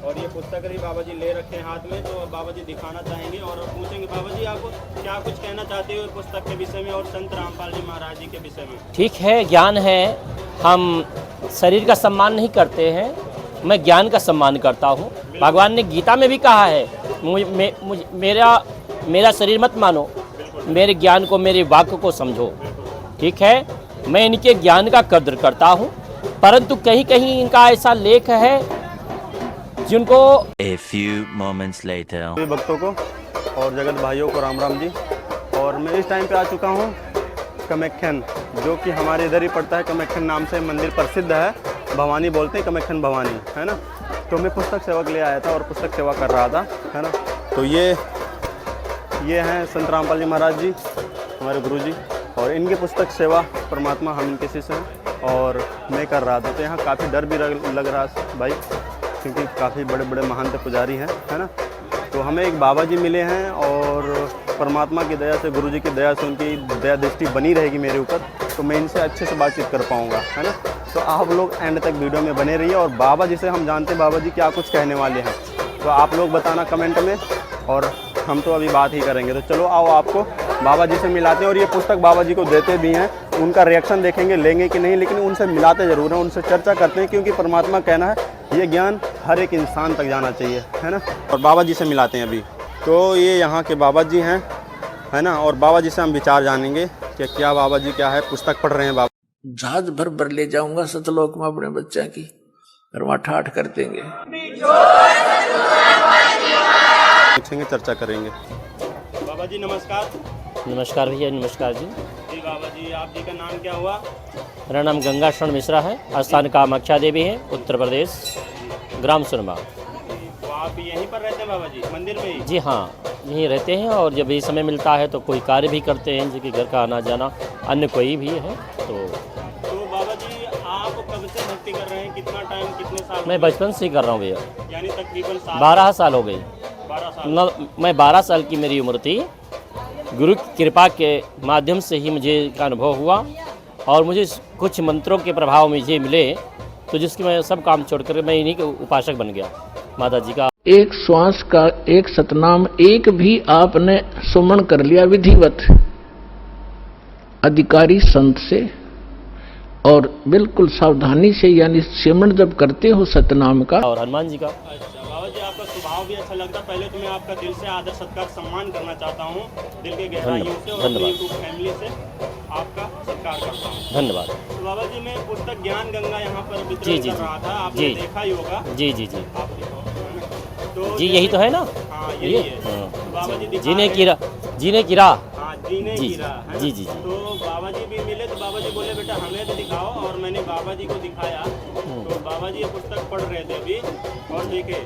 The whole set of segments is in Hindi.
और ये पुस्तक भी बाबा जी ले रखे हैं हाथ में, तो बाबा जी दिखाना चाहेंगे और पूछेंगे बाबा जी आप क्या कुछ कहना चाहते हो पुस्तक के विषय में और संत रामपाल जी महाराज जी के विषय में। ठीक है, ज्ञान है, हम शरीर का सम्मान नहीं करते हैं, मैं ज्ञान का सम्मान करता हूँ। भगवान ने गीता में भी कहा है मेरा शरीर मत मानो, मेरे ज्ञान को, मेरे वाक्य को समझो। ठीक है, मैं इनके ज्ञान का कद्र करता हूँ, परंतु कहीं कहीं इनका ऐसा लेख है जिनको A few moments later भक्तों को और जगत भाइयों को राम राम जी। और मैं इस टाइम पे आ चुका हूँ कमेख्यन, जो कि हमारे इधर ही पड़ता है। कमेख्यन नाम से मंदिर प्रसिद्ध है, भवानी बोलते हैं, कमेख्यन भवानी है ना। तो मैं पुस्तक सेवा के लिए आया था और पुस्तक सेवा कर रहा था, है ना। तो ये हैं संत रामपाल जी महाराज जी, हमारे गुरु जी, और इनकी पुस्तक सेवा परमात्मा हम इनके शिष्य हैं और मैं कर रहा था। तो यहाँ काफ़ी डर भी लग रहा भाई, क्योंकि काफ़ी बड़े बड़े महान पुजारी हैं, है ना। तो हमें एक बाबा जी मिले हैं और परमात्मा की दया से, गुरु जी की दया से उनकी दया दृष्टि बनी रहेगी मेरे ऊपर, तो मैं इनसे अच्छे से बातचीत कर पाऊँगा, है ना। तो आप लोग एंड तक वीडियो में बने रहिए और बाबा जी से हम जानते हैं बाबा जी क्या कुछ कहने वाले हैं, तो आप लोग बताना कमेंट में, और हम तो अभी बात ही करेंगे। तो चलो आओ आपको बाबा जी से मिलाते हैं, और ये पुस्तक बाबा जी को देते भी हैं, उनका रिएक्शन देखेंगे लेंगे कि नहीं, लेकिन उनसे मिलाते ज़रूर हैं, उनसे चर्चा करते हैं, क्योंकि परमात्मा कहना है ये ज्ञान हर एक इंसान तक जाना चाहिए, है ना। और बाबा जी से मिलाते हैं अभी। तो ये यहाँ के बाबा जी हैं, है ना, और बाबा जी से हम विचार जानेंगे कि क्या बाबा जी क्या है, पुस्तक पढ़ रहे हैं बाबा। जहाज भर ले जाऊंगा सतलोक में अपने बच्चा की, और वहाँ ठाठ कर देंगे, पूछेंगे, चर्चा करेंगे। बाबा जी नमस्कार। नमस्कार भैया, नमस्कार जी। जी बाबा जी, आप जी का नाम क्या हुआ? मेरा नाम गंगा शरण मिश्रा है, स्थान कामाख्या देवी है, उत्तर प्रदेश, ग्राम सुरमा। तो आप यहीं पर रहते हैं बाबा जी, मंदिर में ही? जी हाँ, यहीं रहते हैं, और जब भी समय मिलता है तो कोई कार्य भी करते हैं, जिनके घर का आना जाना, अन्य कोई भी है। तो बाबा जी आप कब से भक्ति कर रहे हैं, कितना टाइम, कितने साल? मैं बचपन से ही कर रहा हूँ भैया, यानी तकरीबन 12 साल हो गई। 12 साल? मैं 12 साल की मेरी उम्र थी। गुरु की कृपा के माध्यम से ही मुझे का अनुभव हुआ, और मुझे कुछ मंत्रों के प्रभाव मुझे मिले, तो जिसकी मैं सब काम छोड़कर मैं इन्हीं के उपासक बन गया, माता जी का। एक श्वास का एक सतनाम एक भी आपने सुमन कर लिया विधिवत अधिकारी संत से, और बिल्कुल सावधानी से, यानी सिमरण जब करते हो सतनाम का। और हनुमान जी का। अच्छा बाबा जी, आपका स्वभाव भी अच्छा लगता है। पहले तो मैं आपका दिल से आदर सत्कार सम्मान करना चाहता हूँ, दिल के गहराइयों से, और अपनी यूट्यूब फैमिली से आपका सत्कार करता हूँ। धन्यवाद। तो बाबा जी, मैं पुस्तक ज्ञान गंगा यहाँ पर वितरण कर रहा था, आपने देखा ही होगा। जी जी जी, आप देखो, तो जी यही तो है ना। हाँ यही है। तो बाबा जी जीने की राह, जीने की राह। हाँ, जीने की राह, है ना? जी जी जी। तो बाबा जी भी मिले, तो बाबा जी बोले बेटा हमें तो दिखाओ, और मैंने बाबा जी को दिखाया। तो बाबा जी ये पुस्तक पढ़ रहे थे अभी, और देखे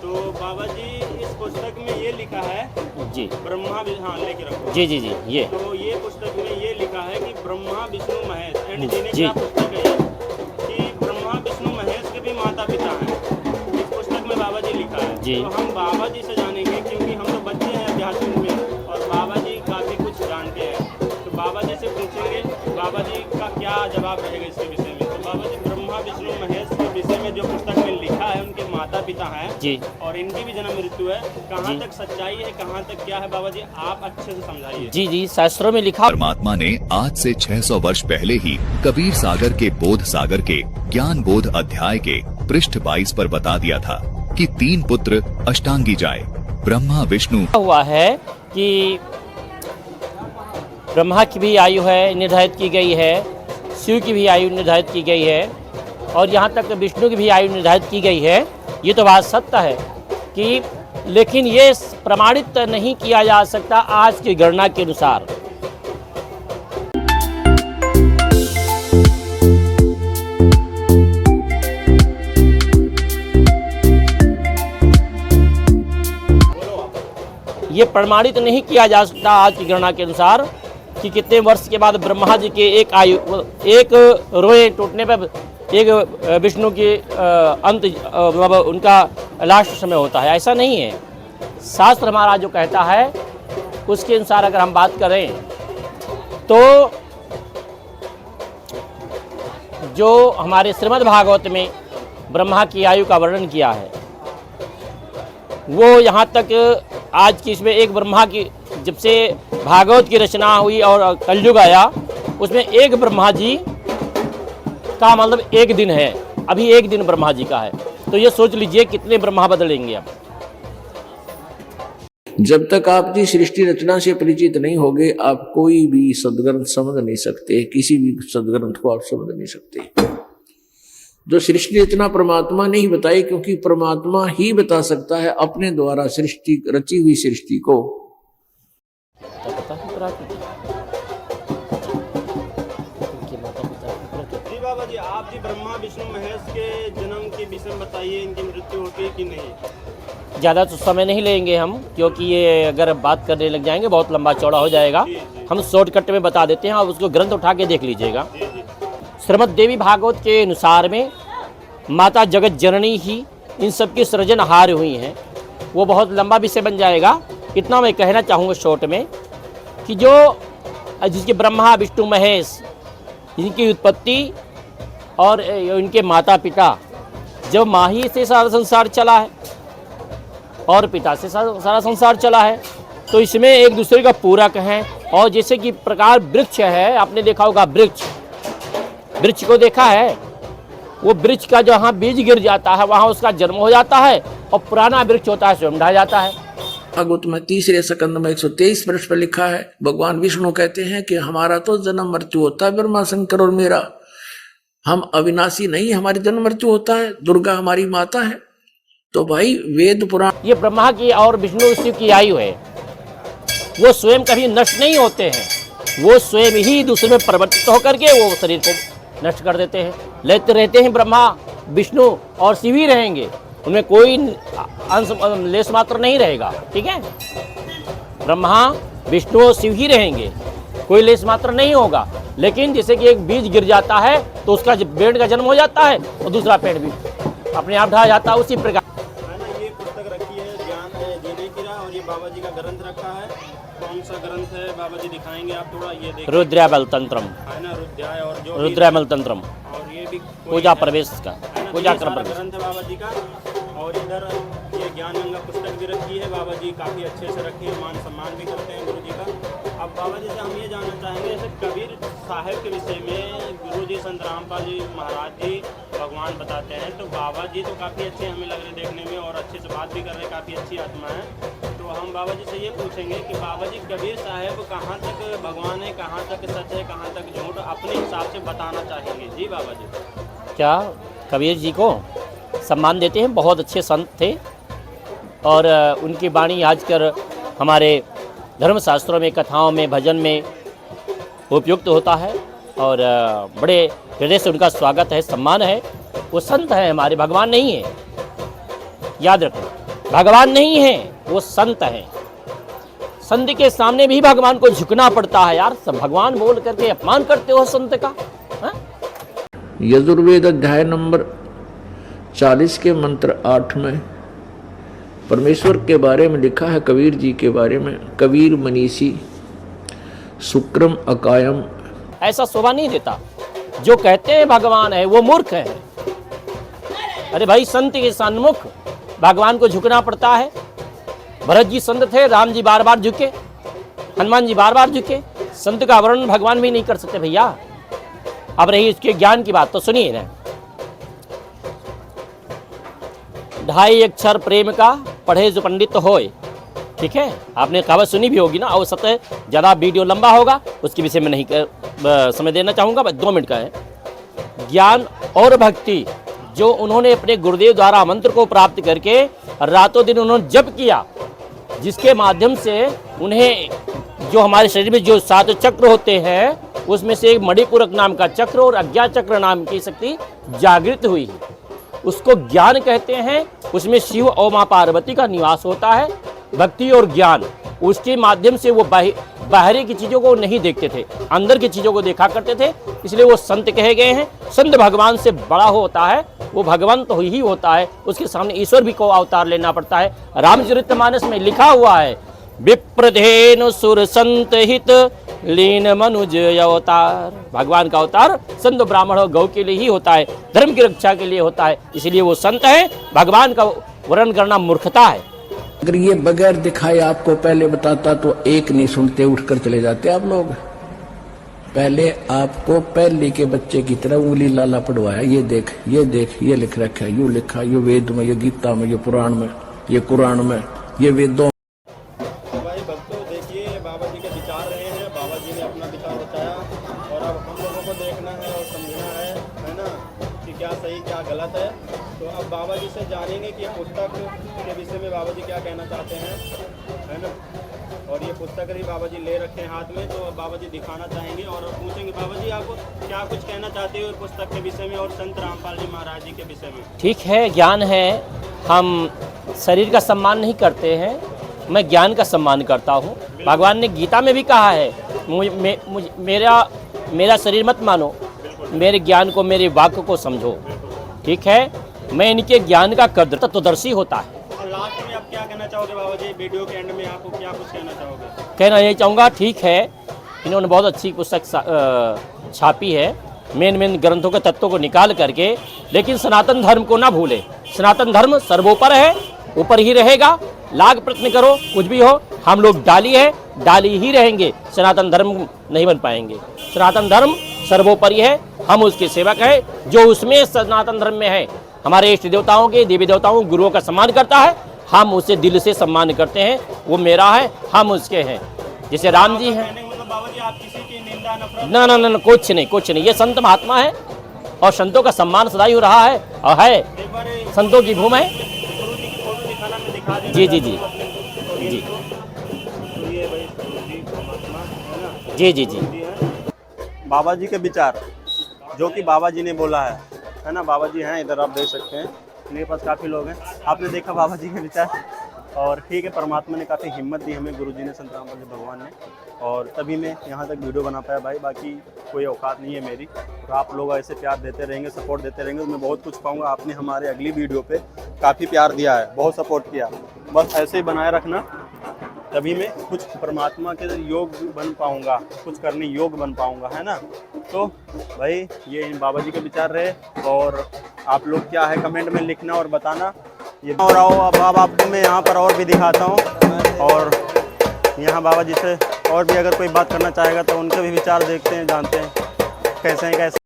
तो बाबा जी इस पुस्तक में ये लिखा है जी, ब्रह्मा हाँ लेके रखो। जी जी जी, ये तो ये पुस्तक में ये लिखा है कि ब्रह्मा विष्णु महेश, एंड जी। जीने का पुस्तक है कि ब्रह्मा विष्णु महेश के भी माता पिता हैं, इस पुस्तक में बाबा जी लिखा है जी। तो हम बाबा जी से जानेंगे, क्योंकि हम तो बच्चे हैं अध्यात्म में, और बाबा जी काफ़ी कुछ जानते हैं। तो बाबा जी से पूछेंगे बाबा जी का क्या जवाब रहेगा इसके विषय में। तो बाबा जी ब्रह्मा विष्णु महेश के विषय में जो पुस्तक में लिखा है, उनके माता पिता हैं जी, और इनकी भी जन्म मृत्यु है, कहाँ तक सच्चाई है, कहाँ तक क्या है, बाबा जी आप अच्छे से समझाइए। जी जी, शास्त्रों में लिखा। परमात्मा ने आज से 600 वर्ष पहले ही कबीर सागर के बोध सागर के ज्ञान बोध अध्याय के पृष्ठ 22 पर बता दिया था कि 3 पुत्र अष्टांगी जाए, ब्रह्मा विष्णु। हुआ है कि ब्रह्मा की भी आयु है निर्धारित की गई है, शिव की भी आयु निर्धारित की गई है, और यहाँ तक विष्णु की भी आयु निर्धारित की गई है। ये तो बात सत्य है कि, लेकिन ये प्रमाणित नहीं किया जा सकता आज की गणना के अनुसार। ये प्रमाणित नहीं किया जा सकता आज की गणना के अनुसार कि कितने वर्ष के बाद ब्रह्मा जी के एक रोए टूटने पर एक विष्णु के अंत मतलब उनका लास्ट समय होता है, ऐसा नहीं है। शास्त्र हमारा जो कहता है उसके अनुसार अगर हम बात करें तो जो हमारे श्रीमद् भागवत में ब्रह्मा की आयु का वर्णन किया है वो यहाँ तक आज की इसमें एक ब्रह्मा की, जब से भागवत की रचना हुई और कलयुग आया, उसमें एक ब्रह्मा जी का मतलब एक दिन है, अभी एक दिन ब्रह्मा जी का है। तो ये सोच लीजिए कितने ब्रह्मा बदलेंगे अब। जब तक आप जी सृष्टि रचना से परिचित नहीं होगे, आप कोई भी सदग्रंथ समझ नहीं सकते, किसी भी सदग्रंथ को आप समझ नहीं सकते। जो सृष्टि रचना परमात्मा ने ही बताई, क्योंकि परमात्मा ही बता सकता है अपने द्वारा सृष्टि, रची हुई सृष्टि को। जी बाबा जी, आप जी ब्रह्मा विष्णु महेश के जन्म के विषय में बताइए, इनकी मृत्यु होती है कि नहीं? ज़्यादा तो समय नहीं लेंगे हम, क्योंकि ये अगर बात करने लग जाएंगे बहुत लंबा चौड़ा हो जाएगा। हम शॉर्टकट में बता देते हैं, आप उसको ग्रंथ उठा के देख लीजिएगा। श्रीमद् देवी भागवत के अनुसार में माता जगत जननी ही इन सब की सृजनहार हुई हैं। वो बहुत लंबा विषय बन जाएगा, इतना मैं कहना चाहूँगा शॉर्ट में कि जो जिसके ब्रह्मा विष्णु महेश इनकी उत्पत्ति और इनके माता पिता, जब माँ ही से सारा संसार चला है और पिता से सारा संसार चला है, तो इसमें एक दूसरे का पूरक हैं। और जैसे कि प्रकार वृक्ष है, आपने देखा होगा वृक्ष को देखा है, वो वृक्ष का जहाँ बीज गिर जाता है वहाँ उसका जन्म हो जाता है, और पुराना वृक्ष होता है स्वयं ढा जाता है। भागवत में 3 स्कंद में 123 पृष्ठ पर लिखा है, भगवान विष्णु कहते हैं कि हमारा तो जन्म मृत्यु होता है ब्रह्मा शंकर और मेरा, हम अविनाशी नहीं, हमारी जन्म मृत्यु होता है, दुर्गा हमारी माता है। तो भाई वेद पुराण, ये ब्रह्मा की और विष्णु शिव की आयु है, वो स्वयं कभी नष्ट नहीं होते हैं, वो स्वयं ही दूसरे में परिवर्तित होकर के वो शरीर को नष्ट कर देते हैं। लेते रहते हैं ब्रह्मा विष्णु और शिव ही रहेंगे, उनमें कोई अंश लेस मात्र नहीं रहेगा। ठीक है, ब्रह्मा विष्णु और शिव ही रहेंगे, कोई लेस मात्र नहीं होगा। लेकिन जैसे कि एक बीज गिर जाता है तो उसका पेड़ का जन्म हो जाता है और दूसरा पेड़ भी अपने आप ढा जाता है, उसी प्रकार। ये पुस्तक रखी है ज्ञान जीने की राह, और ये बाबा जी का ग्रंथ रखा है। कौन सा ग्रंथ है बाबा जी, दिखाएंगे आप थोड़ा? ये देखिए, रुद्रामल तंत्रम है ना, रुद्राय, और जो रुद्रामल तंत्रम, और ये भी पूजा प्रवेश का, पूजा क्रम प्रवेश ग्रंथ है बाबा जी का। और इधर ये ज्ञान गंगा पुस्तक भी रखी है, बाबा जी काफ़ी अच्छे से रखे हैं, मान सम्मान भी करते हैं गुरु जी का। अब बाबा जी से हम ये जानना चाहेंगे, जैसे कबीर साहिब के विषय में गुरु जी संत रामपाल जी महाराज जी भगवान बताते हैं, तो बाबा जी तो काफ़ी अच्छे हमें लग रहे देखने में, और अच्छे से बात भी कर रहे, काफ़ी अच्छी आत्मा है। तो हम बाबा जी से ये पूछेंगे कि बाबा जी कबीर साहिब कहाँ तक भगवान है, कहाँ तक सच है, कहाँ तक झूठ, अपने हिसाब से बताना चाहेंगे। जी बाबा जी। क्या कबीर जी को सम्मान देते हैं, बहुत अच्छे संत थे, और उनकी वाणी आजकल हमारे धर्मशास्त्रों में, कथाओं में, भजन में उपयुक्त होता है, और बड़े हृदय से उनका स्वागत है, सम्मान है। वो संत है हमारे, भगवान नहीं है, याद रखना, भगवान नहीं है, वो संत है। संत के सामने भी भगवान को झुकना पड़ता है यार, सब भगवान बोल करके अपमान करते हो संत का। यजुर्वेद अध्याय नंबर 40 के मंत्र 8 में परमेश्वर के बारे में लिखा है, कबीर जी के बारे में, कबीर मनीषी शुक्रम अकायम। ऐसा शोभा नहीं देता, जो कहते हैं भगवान है वो मूर्ख है। अरे भाई, संत के सन्मुख भगवान को झुकना पड़ता है। भरत जी संत थे, राम जी बार बार झुके, हनुमान जी बार बार झुके, संत का वर्णन भगवान भी नहीं कर सकते भैया। अब रही इसके ज्ञान की बात, तो सुनिए ना। 2.5 अक्षर प्रेम का पढ़े जो पंडित होए। ठीक है, आपने कहावत सुनी भी होगी ना, और सत्य ज़्यादा वीडियो लंबा होगा, उसके विषय में नहीं समय देना चाहूँगा, बस 2 मिनट का है। ज्ञान और भक्ति जो उन्होंने अपने गुरुदेव द्वारा मंत्र को प्राप्त करके रातों दिन उन्होंने जप किया, जिसके माध्यम से उन्हें जो हमारे शरीर में जो 7 चक्र होते हैं, उसमें से एक मणिपूरक नाम का चक्र और अज्ञा चक्र नाम की शक्ति जागृत हुई, उसको ज्ञान कहते हैं। उसमें शिव और माँ पार्वती का निवास होता है। भक्ति और ज्ञान, उसके माध्यम से वो बाहरी की चीज़ों को नहीं देखते थे, अंदर की चीज़ों को देखा करते थे, इसलिए वो संत कहे गए हैं। संत भगवान से बड़ा होता है, वो भगवान तो ही होता है, उसके सामने ईश्वर भी को अवतार लेना पड़ता है। रामचरितमानस में लिखा हुआ है, विप्रधेनु सुर संत हित लीन मनुज अवतार। भगवान का अवतार संत ब्राह्मण और गौ के लिए ही होता है, धर्म की रक्षा के लिए होता है, इसलिए वो संत है। भगवान का वर्णन करना मूर्खता है। अगर ये बगैर दिखाए आपको पहले बताता तो एक नहीं सुनते, उठकर चले जाते आप लोग। पहले आपको पहले के बच्चे की तरह उंगली लाला पढ़वाया, ये देख ये देख, ये लिख रखा है, यू लिखा, ये वेद में, ये गीता में, ये पुराण में, ये कुरान में, ये वेदों। भाई भक्तों देखिए बाबा जी के विचार रहे हैं, बाबा जी ने अपना विचार बताया और अब हम लोगों को देखना है और समझना है ना, कि क्या सही क्या गलत है। तो अब बाबा जी से जानेंगे कि पुस्तक के विषय में बाबा जी क्या कहना चाहते हैं, है ना। और ये पुस्तक भी बाबा जी ले रखे हैं हाथ में, तो अब बाबा जी दिखाना चाहेंगे और पूछेंगे बाबा जी आप क्या कुछ कहना चाहते हो पुस्तक के विषय में और संत रामपाल जी महाराज जी के विषय में। ठीक है, ज्ञान है, हम शरीर का सम्मान नहीं करते हैं, मैं ज्ञान का सम्मान करता हूँ। भगवान ने गीता में भी कहा है मेरा शरीर मत मानो, मेरे ज्ञान को, मेरे वाक्य को समझो। ठीक है, मैं इनके ज्ञान का कद्र तत्वदर्शी होता है। और लास्ट में आप क्या कहना चाहोगे बाबा जी, वीडियो के एंड में आपको क्या कुछ कहना चाहोगे। कहना यही चाहूँगा, ठीक है इन्होंने बहुत अच्छी पुस्तक छापी है, मेन ग्रंथों के तत्वों को निकाल करके, लेकिन सनातन धर्म को ना भूले। सनातन धर्म सर्वोपर है, ऊपर ही रहेगा। लाख प्रयत्न करो, कुछ भी हो, हम लोग डाली है, डाली ही रहेंगे, सनातन धर्म नहीं बन पाएंगे। सनातन धर्म सर्वोपरि है, हम उसके सेवक हैं। जो उसमें सनातन धर्म में है, हमारे इष्ट देवताओं के, देवी देवताओं, गुरुओं का सम्मान करता है, हम उसे दिल से सम्मान करते हैं। वो मेरा है, हम उसके हैं। जैसे राम जी हैं। मतलब बाबा जी आप किसी की निंदा नफरत ना ना ना, कुछ नहीं कुछ नहीं, ये संत महात्मा है और संतों का सम्मान सदा ही हो रहा है और है, एक बार संतों की भूमि है। गुरु जी की फोटो दिखाना मैं दिखा देना जी जी जी जी। तो ये भाई गुरु जी परमात्मा है ना, जी जी जी जी है। बाबा जी के विचार जो कि बाबा जी ने बोला है ना। बाबा जी हैं इधर, आप देख सकते हैं, मेरे पास काफ़ी लोग हैं। आपने देखा बाबा जी के विचार, और ठीक है, परमात्मा ने काफ़ी हिम्मत दी हमें, गुरु जी ने, संत रामपाल जी भगवान ने, और तभी मैं यहाँ तक वीडियो बना पाया भाई। बाकी कोई औकात नहीं है मेरी, तो आप लोग ऐसे प्यार देते रहेंगे, सपोर्ट देते रहेंगे, तो मैं बहुत कुछ पाऊँगा। आपने हमारे अगली वीडियो पे काफ़ी प्यार दिया है, बहुत सपोर्ट किया, बस ऐसे ही बनाए रखना, तभी मैं कुछ परमात्मा के योग बन पाऊँगा, कुछ करने योग बन पाऊँगा, है ना। तो भाई ये बाबा जी के विचार रहे, और आप लोग क्या है कमेंट में लिखना और बताना। ये और आओ अब आपको मैं यहाँ पर और भी दिखाता हूँ, और यहाँ बाबा जी से और भी अगर कोई बात करना चाहेगा तो उनके भी विचार देखते हैं, जानते हैं कैसे हैं कैसे।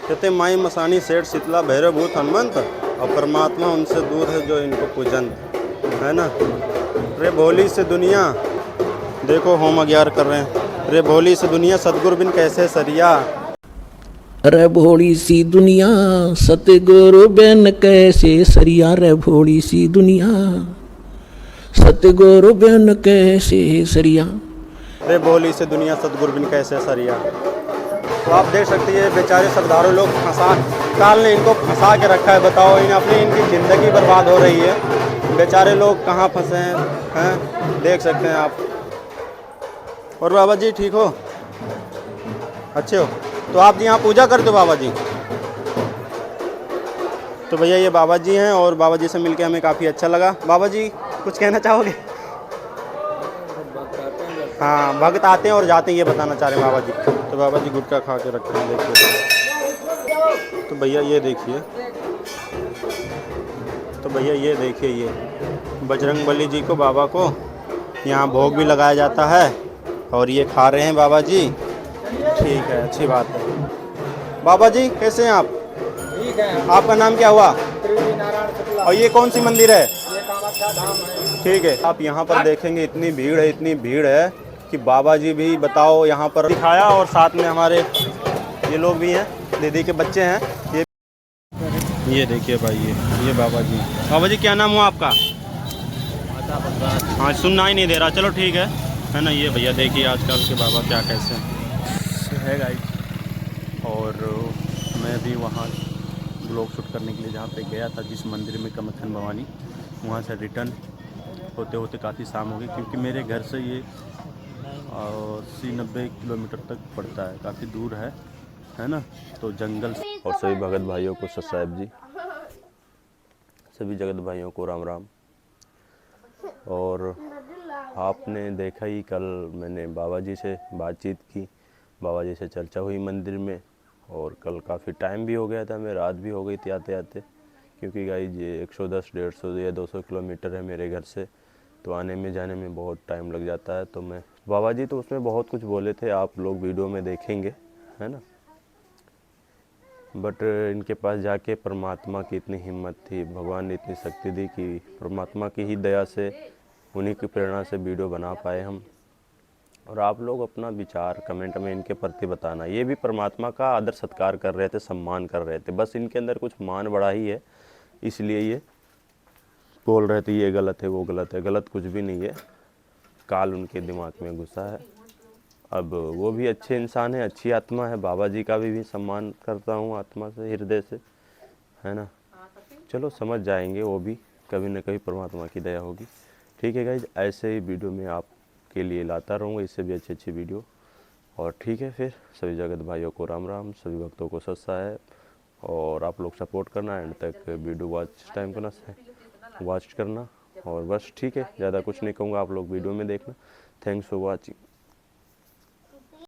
कहते माई मसानी सेठ शीतला भैरवभूत हनुमंत, और परमात्मा उनसे दूर है जो इनको पूजंत, है ना। रे भोली से दुनिया, देखो होम अग्यार कर रहे हैं। रे भोली से दुनिया सतगुरु बिन कैसे सरिया। रे भोली सी दुनिया सतगुरु बिन कैसे सरिया, रे भोली सी दुनिया सतगुरु बिन कैसे सरिया। रे भोली से दुनिया सतगुरु बिन कैसे सरिया। तो आप देख सकते हैं बेचारे श्रद्धालु लोग फंसा, काल ने इनको फंसा के रखा है। बताओ इनकी ज़िंदगी बर्बाद हो रही है, बेचारे लोग कहाँ फंसे हैं, देख सकते हैं आप। और बाबा जी ठीक हो, अच्छे हो, तो आप यहाँ पूजा करते हो बाबा जी। तो भैया ये बाबा जी हैं, और बाबा जी से मिलके हमें काफ़ी अच्छा लगा। बाबा जी कुछ कहना चाहोगे। हाँ, भक्त आते हैं और जाते हैं, ये बताना चाह रहे हैं बाबा जी। तो बाबा जी गुटखा खा के रखते हैं, देखिए। तो भैया ये देखिए, तो भैया ये देखिए, ये बजरंगबली जी को, बाबा को यहाँ भोग भी लगाया जाता है, और ये खा रहे हैं बाबा जी। ठीक है, अच्छी बात है। बाबा जी कैसे हैं आप। ठीक है। आपका नाम क्या हुआ। नारायण शुक्ला। और ये कौन सी मंदिर है। ये कामाख्या धाम है। ठीक है, आप यहाँ पर देखेंगे इतनी भीड़ है, इतनी भीड़ है कि बाबा जी भी बताओ यहाँ पर दिखाया, और साथ में हमारे ये लोग भी हैं, दीदी के बच्चे हैं। ये देखिए भाई, ये बाबा जी। बाबा जी क्या नाम हुआ आपका। हाँ, सुनना ही नहीं दे रहा, चलो ठीक है ना। ये भैया देखिए आजकल के बाबा क्या कैसे है गाइस। और मैं भी वहाँ ब्लॉग शूट करने के लिए जहाँ पे गया था, जिस मंदिर में कामाख्या भवानी, वहाँ से रिटर्न होते होते काफ़ी शाम हो गई, क्योंकि मेरे घर से ये 80-90 किलोमीटर तक पड़ता है, काफ़ी दूर है ना। तो जंगल। और सभी भगत भाइयों को सत साहिब जी, सभी जगत भाइयों को राम राम। और आपने देखा ही, कल मैंने बाबा जी से बातचीत की, बाबा जी से चर्चा हुई मंदिर में, और कल काफ़ी टाइम भी हो गया था, मैं रात भी हो गई थी आते आते, क्योंकि गाइज ये 110, 150 या 200 किलोमीटर है मेरे घर से, तो आने में जाने में बहुत टाइम लग जाता है। तो मैं बाबा जी तो उसमें बहुत कुछ बोले थे, आप लोग वीडियो में देखेंगे, है ना। बट इनके पास जाके परमात्मा की इतनी हिम्मत थी, भगवान ने इतनी शक्ति दी कि परमात्मा की ही दया से, उन्हीं की प्रेरणा से वीडियो बना पाए हम। और आप लोग अपना विचार कमेंट में इनके प्रति बताना। ये भी परमात्मा का आदर सत्कार कर रहे थे, सम्मान कर रहे थे, बस इनके अंदर कुछ मान बड़ा ही है, इसलिए ये बोल रहे थे ये गलत है वो गलत है। गलत कुछ भी नहीं है, काल उनके दिमाग में घुसा है। अब वो भी अच्छे इंसान है, अच्छी आत्मा है, बाबा जी का भी सम्मान करता हूँ आत्मा से, हृदय से, है ना। चलो समझ जाएंगे वो भी, कभी न कभी परमात्मा की दया होगी। ठीक है गाइज, ऐसे ही वीडियो में आपके लिए लाता रहूँगा, इससे भी अच्छी अच्छी वीडियो। और ठीक है, फिर सभी जगत भाइयों को राम राम, सभी भक्तों को सत साहेब, और आप लोग सपोर्ट करना, एंड तक वीडियो वॉच टाइम करना, वॉच करना। और बस ठीक है, ज़्यादा कुछ नहीं कहूँगा, आप लोग वीडियो में देखना। Thanks for watching.